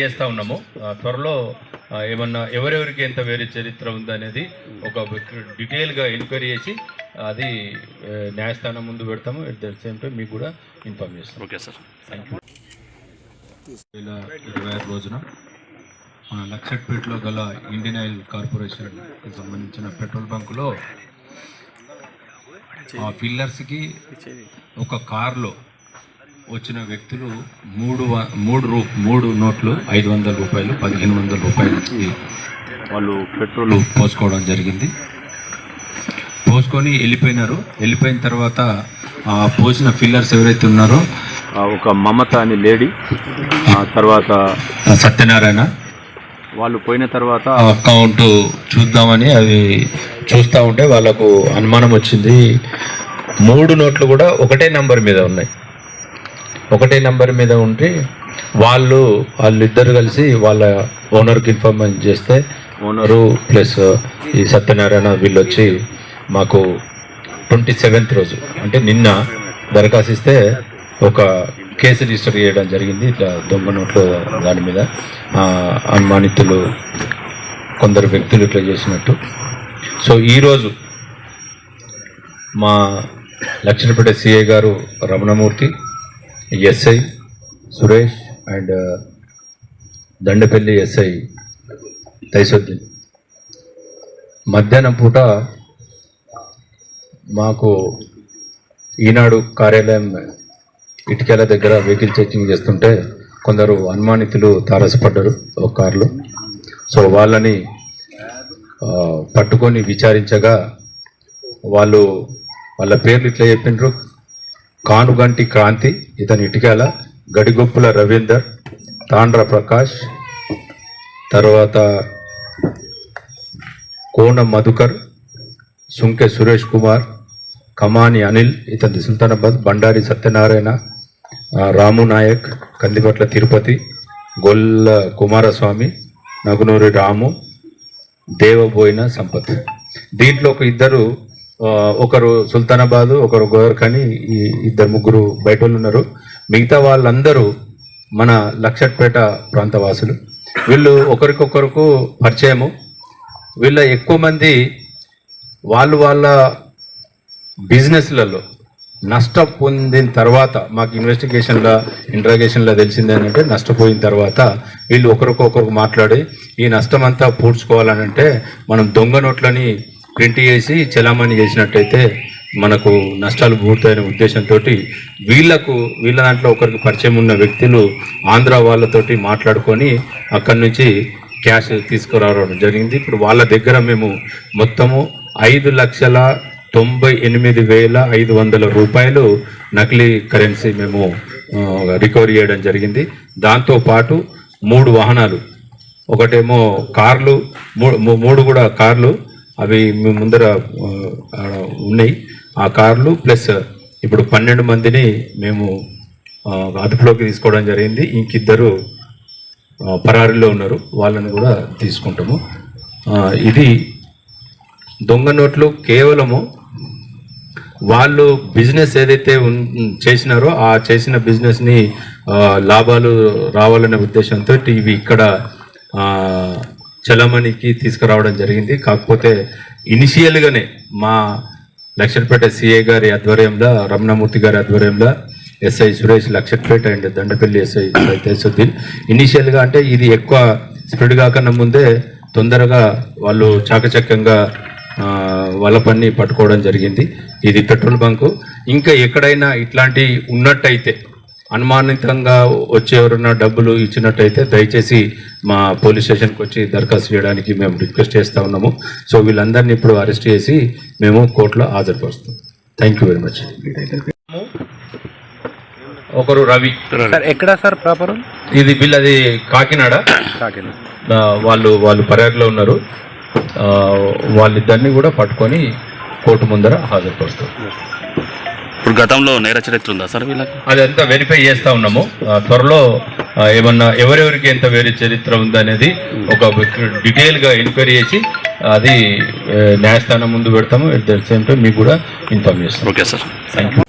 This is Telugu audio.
చేస్తూ ఉన్నాము. త్వరలో ఏమన్నా ఎవరెవరికి ఎంత వేరే చరిత్ర ఉందనేది ఒక డీటెయిల్గా ఎంక్వైరీ చేసి అది న్యాయస్థానం ముందు పెడతాము. ఎట్ ద సేమ్ టైం మీకు కూడా ఇన్ఫార్మ్ చేస్తాం. Okay sir, thank you. 2026 రోజున మన లక్షట్పేటలో గల ఇండియన్ ఆయిల్ కార్పొరేషన్కి సంబంధించిన పెట్రోల్ బంకులో ఆ ఫిల్లర్స్కి ఒక కార్లో వచ్చిన వ్యక్తులు మూడు నోట్లు 500 రూపాయలు 1500 రూపాయలకి వాళ్ళు పెట్రోల్ పోసుకోవడం జరిగింది. పోసుకొని వెళ్ళిపోయినారు. వెళ్ళిపోయిన తర్వాత పోసిన ఫిల్లర్స్ ఎవరైతే ఉన్నారో ఒక మమత అనే లేడీ, తర్వాత సత్యనారాయణ, వాళ్ళు పోయిన తర్వాత అకౌంట్ చూద్దామని అవి చూస్తూ ఉంటే వాళ్ళకు అనుమానం వచ్చింది. 3 నోట్లు కూడా ఒకటే నంబర్ మీద ఉన్నాయి. ఒకటే నంబర్ మీద ఉంటే వాళ్ళిద్దరు కలిసి వాళ్ళ ఓనర్కి ఇన్ఫార్మేషన్ చేస్తే ఓనరు ప్లస్ ఈ సత్యనారాయణ వీళ్ళు వచ్చి మాకు 27th రోజు అంటే నిన్న దరఖాస్తు ఇస్తే ఒక కేసు రిజిస్టర్ చేయడం జరిగింది. ఇట్లా దొంగ నోట్ల దాని మీద అనుమానితులు కొందరు వ్యక్తులు ఇట్లా చేసినట్టు. సో ఈరోజు మా Lakshanapeta CI garu Ramanamurthy, SI Suresh and Dandapalli SI Taisoddin మధ్యాహ్నం పూట మాకు ఈనాడు కార్యాలయం ఇటుకల దగ్గర వెహికల్ చెకింగ్ చేస్తుంటే కొందరు అనుమానితులు తారసపడ్డారు ఒక కార్లో. సో వాళ్ళని పట్టుకొని విచారించగా వాళ్ళ పేర్లు ఇట్లా చెప్పిండ్రు: కానుగంటి క్రాంతి, ఇతను ఇటుకల, గడిగొప్పుల రవీందర్, తాండ్ర ప్రకాష్, తర్వాత కోన మధుకర్, సుంకె సురేష్ కుమార్, కమాని అనిల్, ఇతని సుల్తానాబాద్, బండారి సత్యనారాయణ, రాము నాయక్, కందిపట్ల తిరుపతి, గొల్ల కుమారస్వామి, నగునూరి రాము, దేవబోయిన సంపత్. దీంట్లో ఒకరు సుల్తానాబాదు, ఒకరు గోవర్ఖని, ఈ ముగ్గురు బయట వాళ్ళు ఉన్నారు. మిగతా వాళ్ళందరూ మన లక్షట్పేట ప్రాంతవాసులు. వీళ్ళు ఒకరికొకరికి పరిచయము. వీళ్ళ ఎక్కువ మంది వాళ్ళ బిజినెస్లలో నష్టం పొందిన తర్వాత మాకు ఇంట్రాగేషన్లో తెలిసింది ఏంటంటే, నష్టపోయిన తర్వాత వీళ్ళు ఒకరికొకరికి మాట్లాడి ఈ నష్టం అంతా పూడ్చుకోవాలనంటే మనం దొంగ నోట్లని ప్రింట్ చేసి చలామణి చేసినట్టయితే మనకు నష్టాలు పూర్తయిన ఉద్దేశంతో వీళ్ళ దాంట్లో ఒకరికి పరిచయం ఉన్న వ్యక్తులు ఆంధ్ర వాళ్ళతోటి మాట్లాడుకొని అక్కడి నుంచి క్యాష్ తీసుకురావడం జరిగింది. ఇప్పుడు వాళ్ళ దగ్గర మేము మొత్తము 5,98,500 రూపాయలు నకిలీ కరెన్సీ మేము రికవరీ చేయడం జరిగింది. దాంతోపాటు 3 వాహనాలు, ఒకటేమో కార్లు, 3 కూడా కార్లు, అవి మేము ముందర ఉన్నాయి. ఆ కార్లు ప్లస్ ఇప్పుడు 12 మందిని మేము అదుపులోకి తీసుకోవడం జరిగింది. ఇంకిద్దరు పరారీలో ఉన్నారు, వాళ్ళని కూడా తీసుకుంటాము. ఇది దొంగ నోట్లు కేవలము వాళ్ళు బిజినెస్ ఏదైతే చేసినారో ఆ చేసిన బిజినెస్ని లాభాలు రావాలనే ఉద్దేశంతో ఇవి ఇక్కడ చలమణికి తీసుకురావడం జరిగింది. కాకపోతే ఇనిషియల్గానే మా లక్షట్పేట సిఐ గారి ఆధ్వర్యంలో, రమణమూర్తి గారి ఆధ్వర్యంలో, SI Suresh Luxettipet and Dandapalli SI Taisoddin ఇనిషియల్గా అంటే ఇది ఎక్కువ స్ప్రెడ్ కాకన్నా ముందే తొందరగా వాళ్ళు చాకచక్యంగా వాళ్ళ పని పట్టుకోవడం జరిగింది. ఇది పెట్రోల్ బంకు. ఇంకా ఎక్కడైనా ఇట్లాంటి ఉన్నట్టయితే, అనుమానితంగా వచ్చేవరన్నా డబ్బులు ఇచ్చినట్టయితే దయచేసి మా పోలీస్ స్టేషన్కి వచ్చి దరఖాస్తు చేయడానికి మేము రిక్వెస్ట్ చేస్తూ ఉన్నాము. సో వీళ్ళందరినీ ఇప్పుడు అరెస్ట్ చేసి మేము కోర్టులో హాజరుపరుస్తాం. Thank you very much. ఒకరు రవి. ఎక్కడ సార్ ప్రాపర్? ఇది వీళ్ళది కాకినాడ. వాళ్ళు పర్యాటలో ఉన్నారు. వాళ్ళిద్దరిని కూడా పట్టుకొని కోర్టు ముందర హాజరుపరుస్తాం. ఇప్పుడు గతంలో నేర చరిత్ర ఉందా సార్ వీళ్ళకి? అదంతా వెరిఫై చేస్తూ ఉన్నాము. త్వరలో ఏమన్నా ఎవరెవరికి ఎంత వేరే చరిత్ర ఉందనేది ఒక డీటెయిల్గా ఎంక్వైరీ చేసి అది న్యాయస్థానం ముందు పెడతాము. ఎట్ ద సేమ్ టైం మీకు కూడా ఇన్ఫార్మ్ చేస్తాం. Okay sir, thank you.